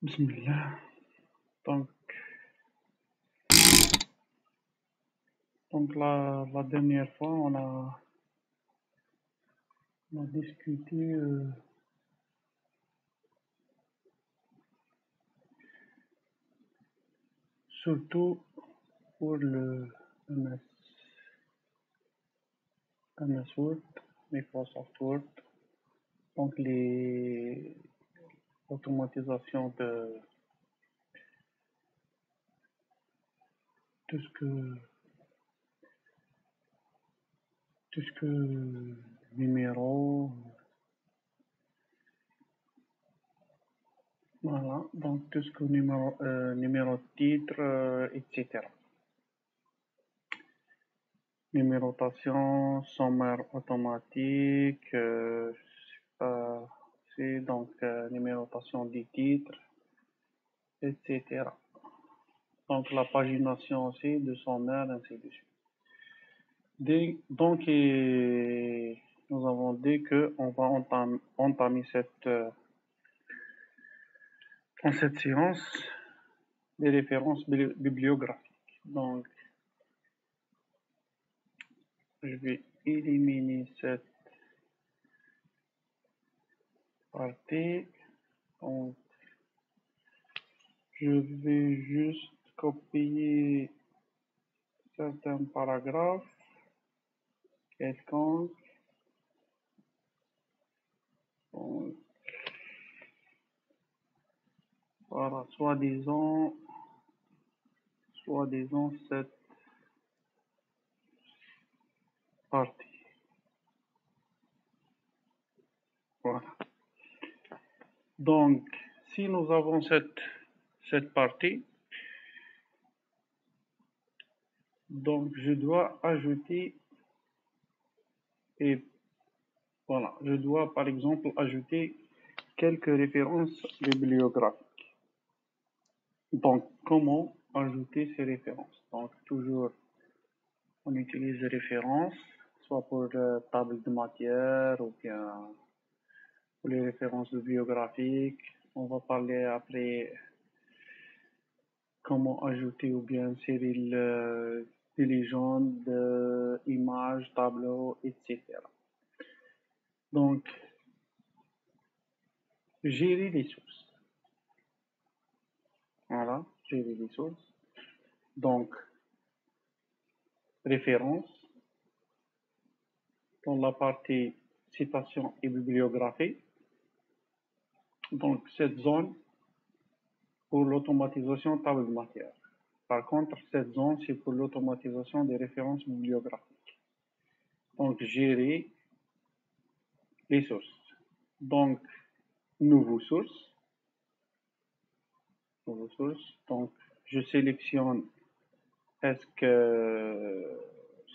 Bismillah. Donc, donc la dernière fois, on a discuté surtout pour le MS, MS Word, Microsoft Word, donc les automatisations de tout ce que numéro, voilà, donc tout ce que numéro de titre, etc. Numérotation, sommaire automatique, c'est donc numérotation du titre, etc. Donc la pagination aussi de sommaire, ainsi de suite. Donc nous avons dit qu'on va entamer dans cette séance des références bibliographiques. Donc je vais éliminer cette partie. Donc, je vais juste copier certains paragraphes quelconques. Donc, voilà, soi-disant cette partie. Voilà. Donc, si nous avons cette partie, donc je dois ajouter, et voilà, je dois par exemple ajouter quelques références bibliographiques. Donc, comment ajouter ces références? Donc, toujours, on utilise les références, soit pour table de matière ou bien pour les références bibliographiques. On va parler après comment ajouter ou bien insérer des légendes, images, tableaux, etc. Donc, gérer les sources. Voilà, gérer les sources. Donc, référence. Dans la partie citation et bibliographie. Donc, cette zone pour l'automatisation table de matière. Par contre, cette zone, c'est pour l'automatisation des références bibliographiques. Donc, gérer les sources. Donc, nouveau source. Donc, je sélectionne est-ce que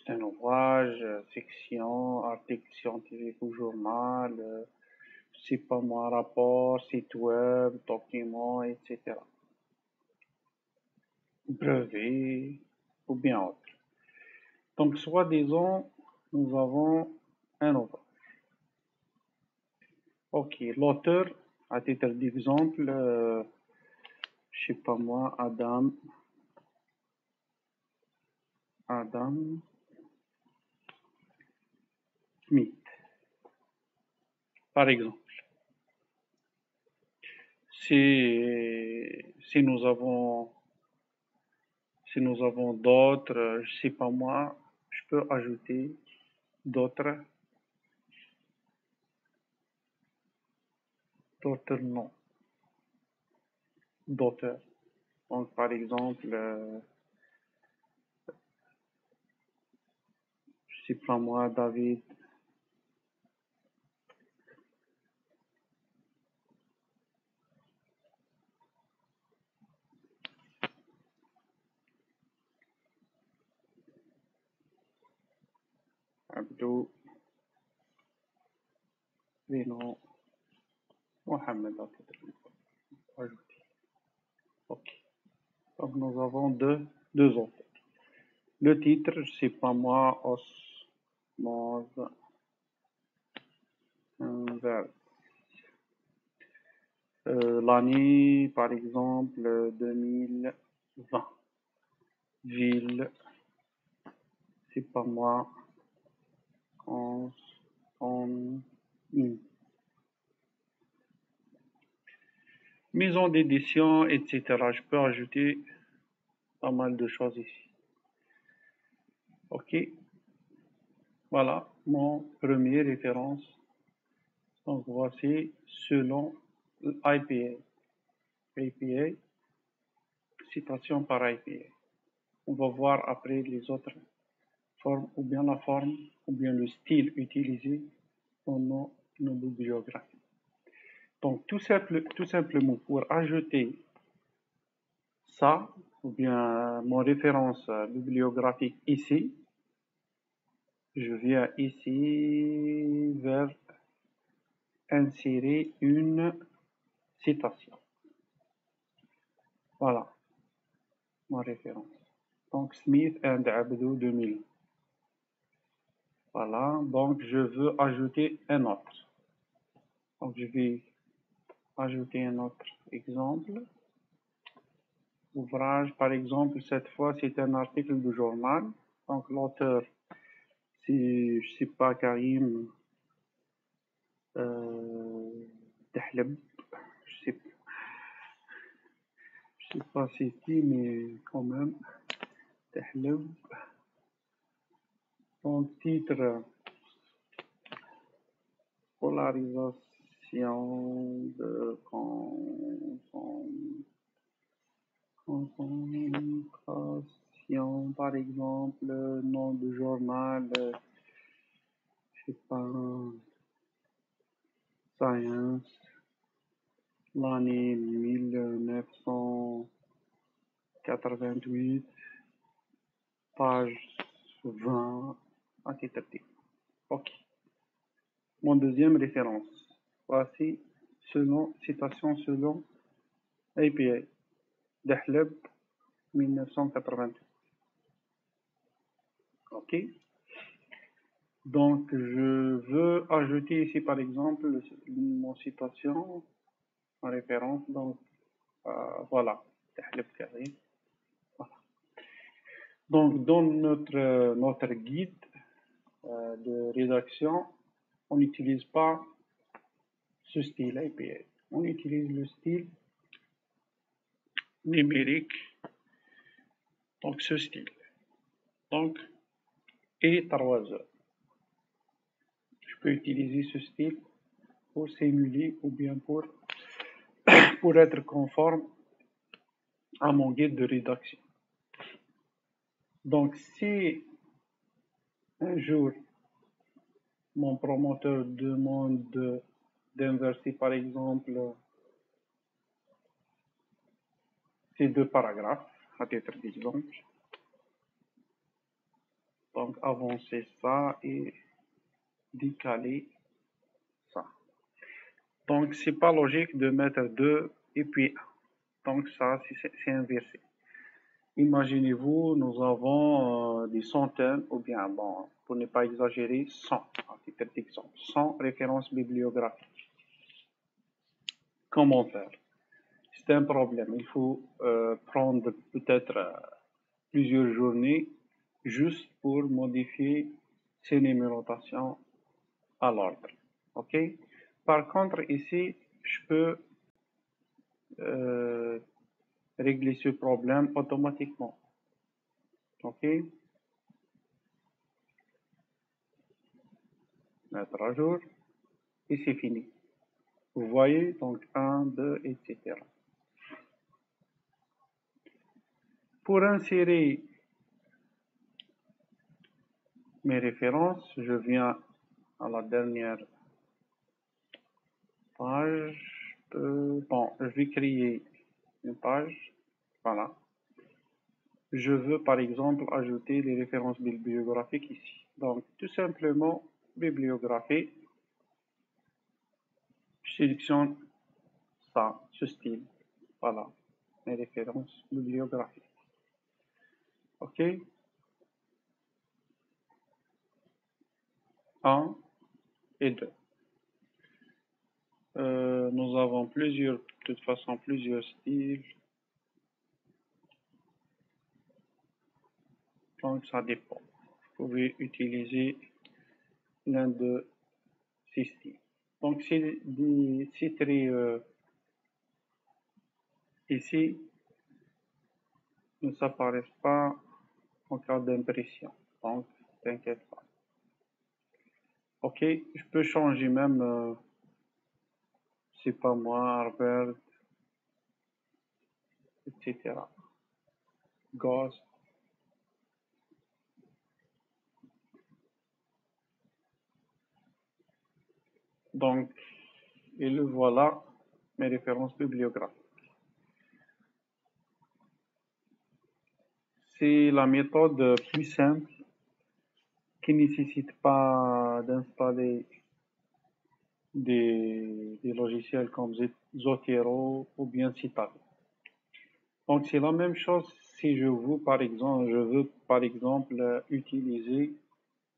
c'est un ouvrage, section, article scientifique ou journal, c'est pas moi, rapport, site web, document, etc. Brevet ou bien autre. Donc, soi-disant, nous avons un ouvrage. Ok, l'auteur, à titre d'exemple, je sais pas moi, Adam Smith, par exemple. Si nous avons d'autres, je sais pas moi, je peux ajouter d'autres noms d'auteurs. Donc, par exemple, je sais pas moi, David Abdou Beno Mohamed. Ajouter. Ok. Donc, nous avons deux auteurs. Le titre, je sais pas moi, Osmose Inverse. l'année, par exemple, 2020. Ville, c'est pas moi, en maison d'édition, etc. Je peux ajouter pas mal de choses ici. OK. Voilà mon premier référence. Donc voici selon l'IPA. IPA, citation par IPA. On va voir après les autres formes, ou bien la forme, ou bien le style utilisé dans nos bibliographies. Donc tout simplement pour ajouter ça, ou bien mon référence bibliographique ici, je viens ici vers insérer une citation. Voilà, ma référence. Donc Smith and Abdou 2000. Voilà, donc je veux ajouter un autre. Donc je vais ajouter un autre exemple. Ouvrage, par exemple, cette fois c'est un article du journal. Donc l'auteur, c'est, je sais pas, Karim Dahleb. Je sais pas c'est qui, mais quand même, Dahleb. Donc titre, polarisation de concentration, par exemple, nom du journal, je sais pas, Science, l'année 1988, page 20, à titre T. OK. Mon deuxième référence. Voici citation selon APA. Dahleb, 1988. OK. Donc, je veux ajouter ici, par exemple, mon citation en référence. Donc, voilà. Dahleb Karim. Voilà. Donc, dans notre guide de rédaction, on n'utilise pas ce style APA. On utilise le style numérique, donc ce style. Donc, et 3 heures. Je peux utiliser ce style pour simuler ou bien pour être conforme à mon guide de rédaction. Donc, si un jour mon promoteur demande d'inverser, par exemple, ces 2 paragraphes, à titre d'exemple, donc avancer ça et décaler ça. Donc, c'est pas logique de mettre 2 et puis 1. Donc, ça, c'est inversé. Imaginez-vous, nous avons des centaines, ou bien, bon, pour ne pas exagérer, 100, à titre d'exemple, 100 références bibliographiques. Comment faire? C'est un problème. Il faut prendre peut-être plusieurs journées juste pour modifier ces numérotations à l'ordre. OK? Par contre, ici, je peux régler ce problème automatiquement. OK? Mettre à jour. Et c'est fini. Vous voyez, donc 1, 2, etc. Pour insérer mes références, je viens à la dernière page. Bon, je vais créer une page. Voilà. Je veux par exemple ajouter les références bibliographiques ici. Donc, tout simplement, bibliographie. Je sélectionne ça, ce style. Voilà, mes références bibliographiques. OK? 1 et 2. Nous avons de toute façon, plusieurs styles. Donc, ça dépend. Vous pouvez utiliser l'un de ces styles. Donc, c'est très ici ne s'apparaissent pas en cas d'impression. Donc, t'inquiète pas. Ok, je peux changer même, c'est pas moi, Albert, etc. Ghost. Donc, et le voilà, mes références bibliographiques. C'est la méthode plus simple qui ne nécessite pas d'installer des logiciels comme Zotero ou bien Citadel. Donc c'est la même chose si je veux par exemple utiliser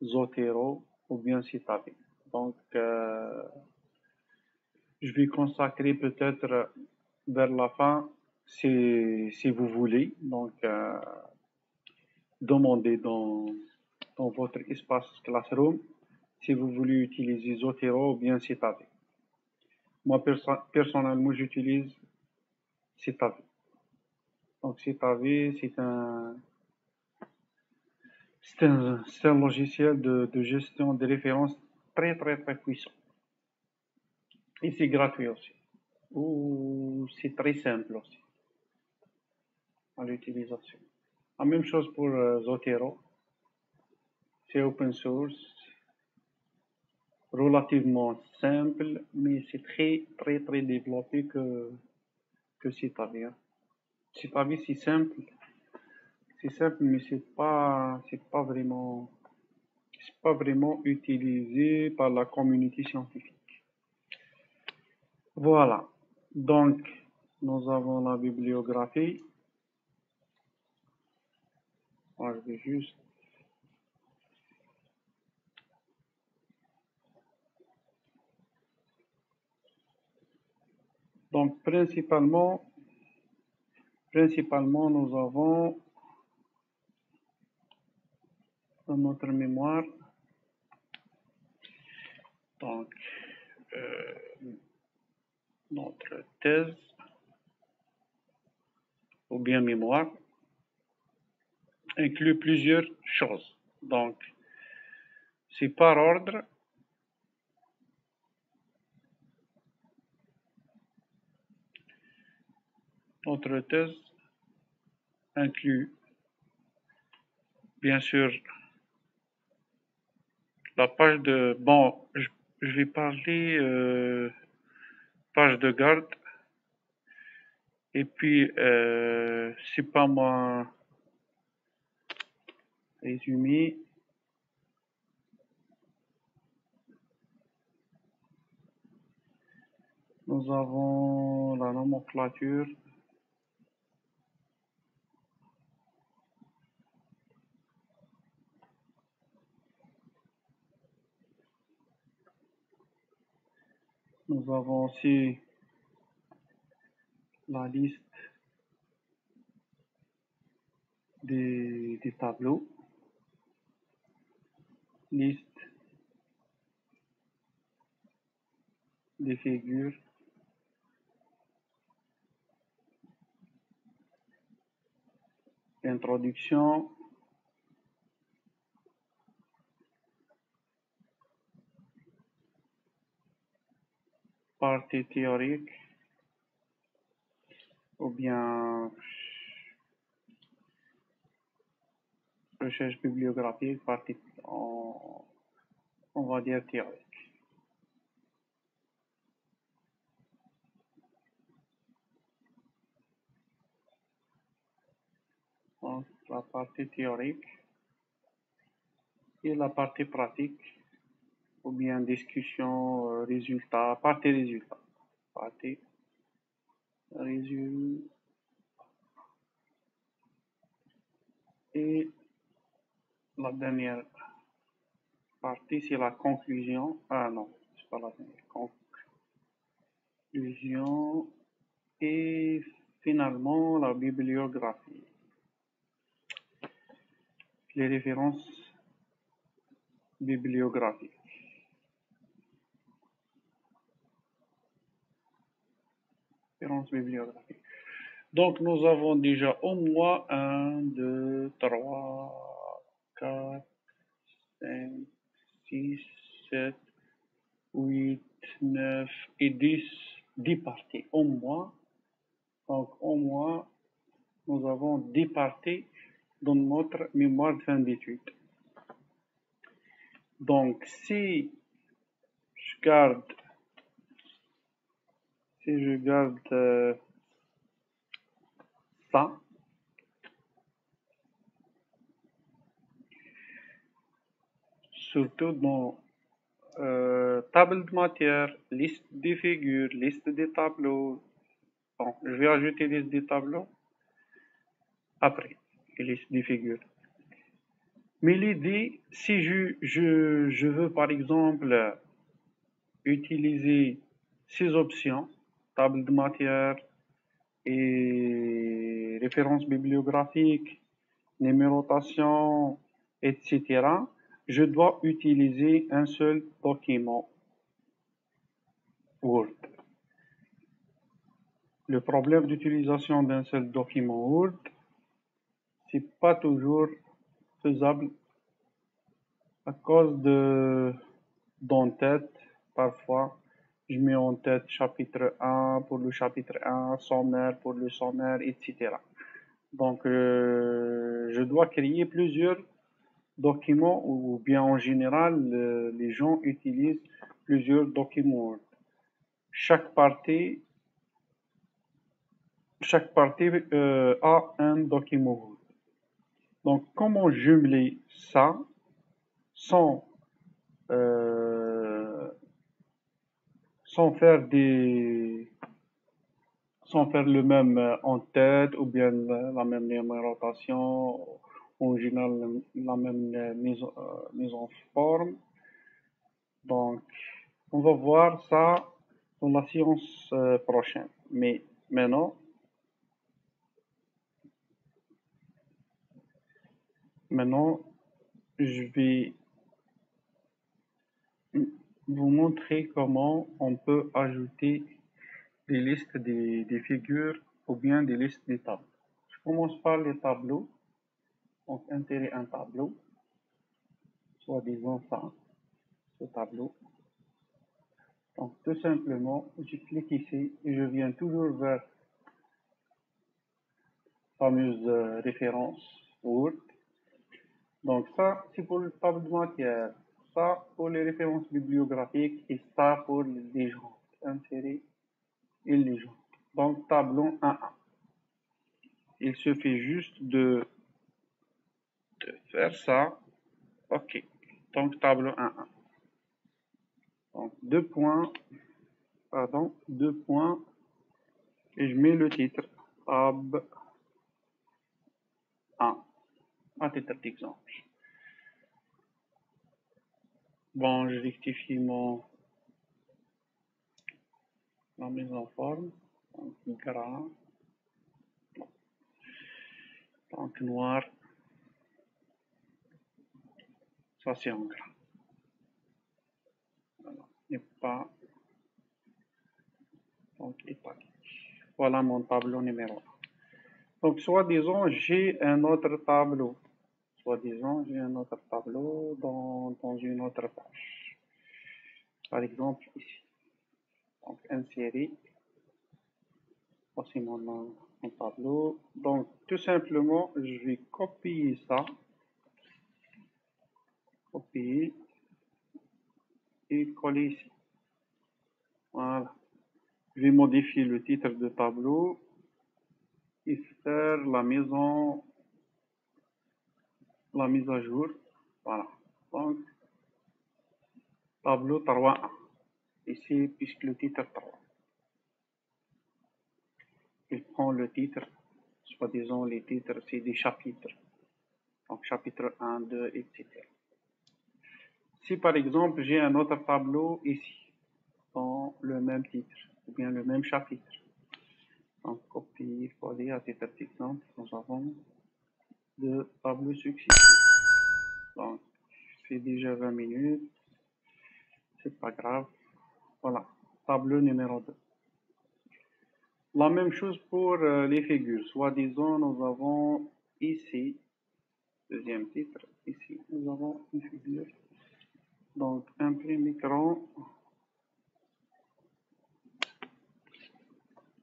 Zotero ou bien Citadel. Donc je vais consacrer peut-être vers la fin si vous voulez. Donc demandez dans votre espace Classroom si vous voulez utiliser Zotero ou bien Citadel. Moi, personnellement, j'utilise Citadel. Donc, Citadel, c'est un logiciel de gestion des références très, très, très puissant. Et c'est gratuit aussi. Ou c'est très simple aussi à l'utilisation. La même chose pour Zotero. C'est open source, relativement simple, mais c'est très, très, très développé que Citadel. Citadel, c'est simple, mais c'est pas vraiment utilisé par la communauté scientifique. Voilà. Donc, nous avons la bibliographie. Moi, je vais juste donc principalement nous avons dans notre mémoire donc notre thèse ou bien mémoire inclut plusieurs choses. Donc, c'est par ordre. Notre thèse inclut bien sûr la page de bon, je vais parler page de garde. Et puis, c'est pas moi résumé. Nous avons la nomenclature. Nous avons aussi la liste des tableaux, liste des figures, introduction, partie théorique, ou bien recherche bibliographique, partie, on va dire théorique. Donc, la partie théorique et la partie pratique, ou bien discussion, résultat, partie résultat. Partie résultat. Et la dernière partie, c'est la conclusion. Ah non, c'est pas la dernière. Vision et finalement la bibliographie. Les références bibliographiques. Références bibliographiques. Donc nous avons déjà au moins 1, 2, 3, 4, 5, 6, 7, 8, 9 et 10 parties au moins. Donc au moins, nous avons 10 parties dans notre mémoire de fin d'études. Donc si je garde ça, surtout dans table de matière, liste des figures, liste des tableaux. Bon, je vais ajouter liste des tableaux après, et liste des figures. Mais l'idée, si je veux par exemple utiliser ces options, table de matière et références bibliographiques, numérotation, etc., je dois utiliser un seul document Word. Le problème d'utilisation d'un seul document Word, c'est pas toujours faisable à cause d'en-tête. Parfois, je mets en tête chapitre 1 pour le chapitre 1, sommaire pour le sommaire, etc. Donc, je dois créer plusieurs documents ou bien en général, les gens utilisent plusieurs documents Word. Chaque partie a un document Word. Donc, comment jumeler ça sans faire le même en tête ou bien la même numérotation, en général la même mise en forme. Donc, on va voir ça dans la séance prochaine. Mais maintenant, je vais vous montrer comment on peut ajouter des listes des figures ou bien des listes des tables. Je commence par les tableaux. Donc, insérer un tableau, soit disant ça, ce tableau. Donc, tout simplement, je clique ici et je viens toujours vers la fameuse référence Word. Donc, ça, c'est pour le tableau de matière. Ça, pour les références bibliographiques et ça pour les légendes. Insérer une légende. Donc, tableau 1A. Il suffit juste de faire ça. OK. Donc, tableau 1A. Donc, deux points, et je mets le titre, tab 1, à titre d'exemple. Bon, je rectifie la mise en forme, donc gras, donc noir, ça c'est en gras. Voilà, et pas, donc italique. Voilà mon tableau numéro 1. Donc, soi-disant, j'ai un autre tableau. Soi-disant, j'ai un autre tableau dans une autre page. Par exemple, ici. Donc, insérer. Voici mon tableau. Donc, tout simplement, je vais copier ça. Copier. Et coller ici. Voilà. Je vais modifier le titre de tableau. Et faire la mise à jour. Voilà. Donc, tableau 3A. Ici, puisque le titre 3. Il prend le titre, soi-disant les titres, c'est des chapitres. Donc, chapitre 1, 2, etc. Si par exemple, j'ai un autre tableau ici, dans le même titre. ou bien le même chapitre. Donc, copier, coller à titre d'exemple, nous avons deux tableaux successifs. Donc, c'est déjà 20 minutes, c'est pas grave. Voilà, tableau numéro 2. La même chose pour les figures. Soi-disant, nous avons ici, deuxième titre, ici, nous avons une figure. Donc, imprime écran,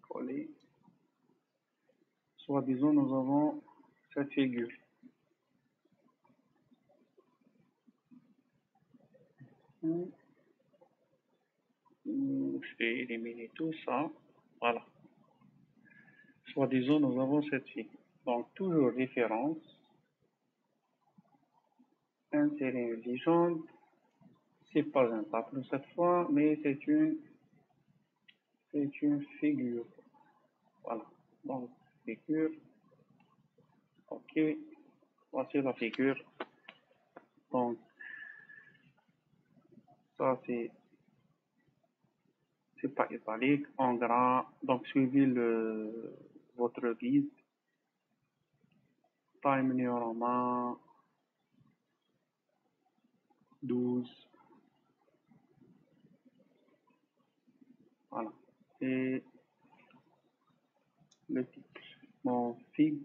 coller. Soi-disant, nous avons cette figure. Je vais éliminer tout ça. Voilà. Soi-disant, nous avons cette figure. Donc, toujours référence. Insérer une légende. C'est pas un tableau cette fois, mais c'est une figure. Voilà. Donc, figure. OK. Voici la figure. Donc, ça c'est pas italique, en gras. Donc, suivez votre guide. Time Neorama 12. Voilà. Et le titre. Mon fig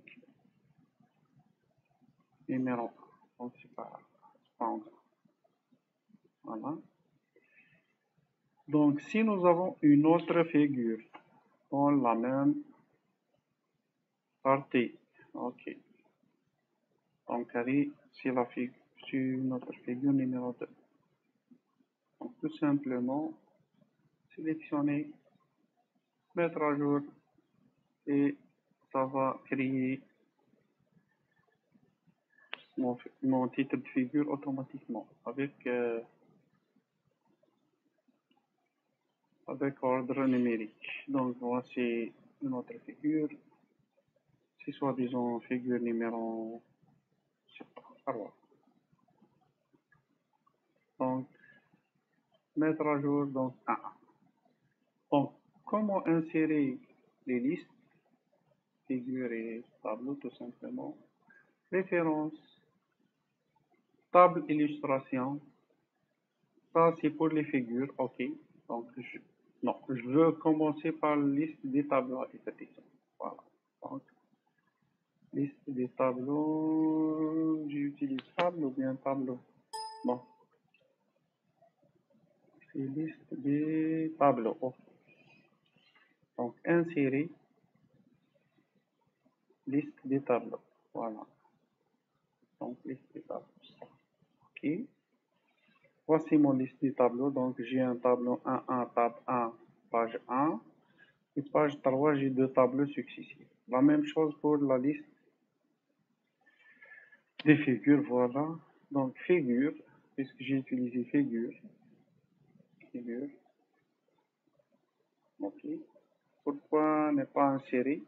numéro 1. Donc, c'est pas en gras. Voilà. Donc, si nous avons une autre figure dans la même partie, OK. Donc, allez sur notre figure numéro 2. Donc, tout simplement, sélectionner, mettre à jour et ça va créer mon titre de figure automatiquement avec ordre numérique. Donc, voici une autre figure. C'est soi-disant figure numéro 3. Donc, mettre à jour, donc 1. Donc, comment insérer les listes, figures et tableaux, tout simplement. Référence, table illustration. Ça, c'est pour les figures, OK. Donc, je veux commencer par la liste des tableaux à répétition. Voilà. Donc, liste des tableaux, j'utilise table ou bien tableau. Bon, c'est liste des tableaux. OK. Donc, insérer liste des tableaux. Voilà. Donc, liste des tableaux. OK. Voici mon liste des tableaux. Donc, j'ai un tableau 1, tab 1, page 1. Et page 3, j'ai deux tableaux successifs. La même chose pour la liste des figures. Voilà. Donc, figure, puisque j'ai utilisé figure. Figure. OK. Pourquoi ne pas insérer?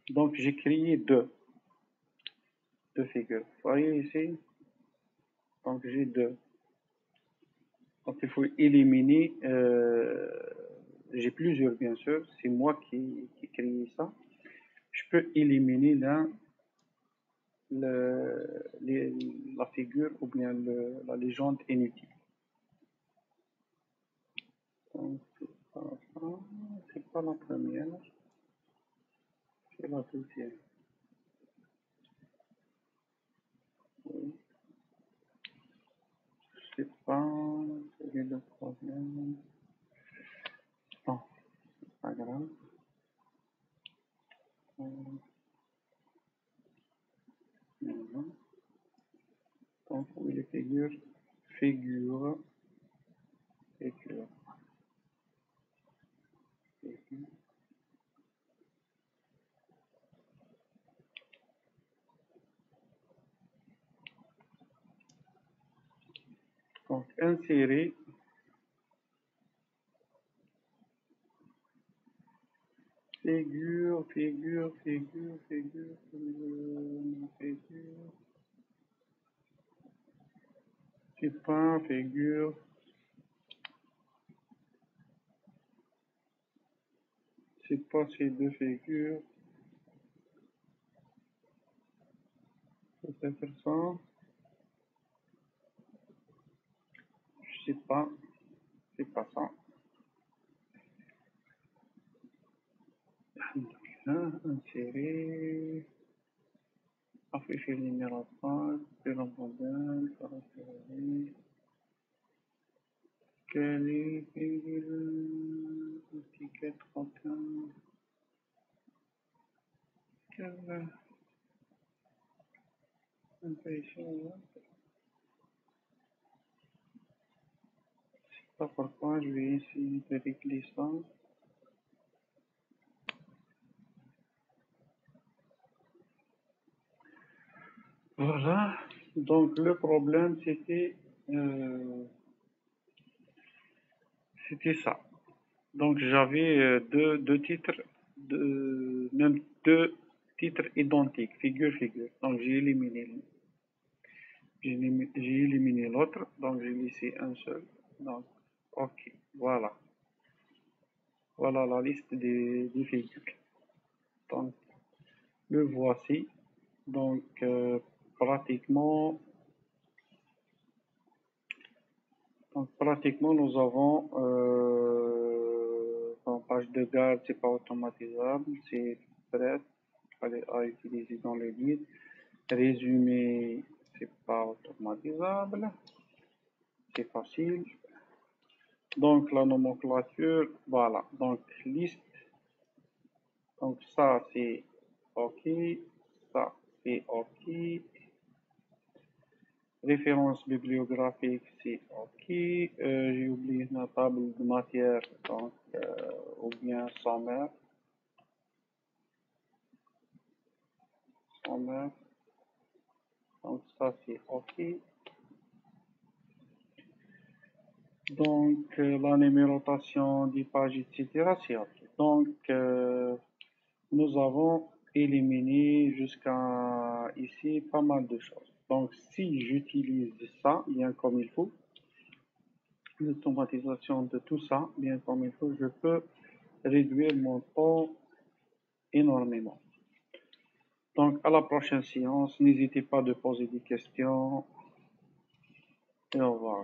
Donc, j'ai créé deux figures. Vous voyez ici? Donc, j'ai deux. Donc, il faut éliminer. J'ai plusieurs, bien sûr. C'est moi qui ai créé ça. Je peux éliminer la figure ou bien la légende inutile. Donc, c'est pas la première, c'est la deuxième. Oui. C'est pas, c'est le troisième. Non, c'est pas grave. Donc, oui, les figures, figure, figure, figure. Donc, insérer, figure, figure, figure, figure, figure, figure. C'est pas figure. sais pas ces deux figures. Peut-être ça. Je sais pas. C'est pas ça. Insérer. Afficher le numéro 3. C'est le modèle. Caractériser. Quelle est l'étiquette 31? Quelle impression? Pas pourquoi je vais essayer de régler ça. Voilà. Donc le problème c'était ça. Donc j'avais deux titres, même deux titres identiques, figure. Donc j'ai éliminé l'autre, donc j'ai laissé un seul. Donc ok, voilà. Voilà la liste des figures. Donc le voici. Donc pratiquement nous avons en page de garde, c'est pas automatisable, c'est prêt à utiliser dans le guide. Résumé, c'est pas automatisable, c'est facile. Donc la nomenclature, voilà. Donc liste, donc ça c'est OK, ça c'est OK. Référence bibliographique, c'est OK. J'ai oublié la table de matière, donc, ou bien sommaire. Donc ça c'est OK. Donc la numérotation des pages, etc. c'est OK. Donc nous avons éliminé jusqu'à ici pas mal de choses. Donc si j'utilise ça bien comme il faut, l'automatisation de tout ça bien comme il faut, je peux réduire mon temps énormément. Donc à la prochaine séance, n'hésitez pas de poser des questions et au revoir.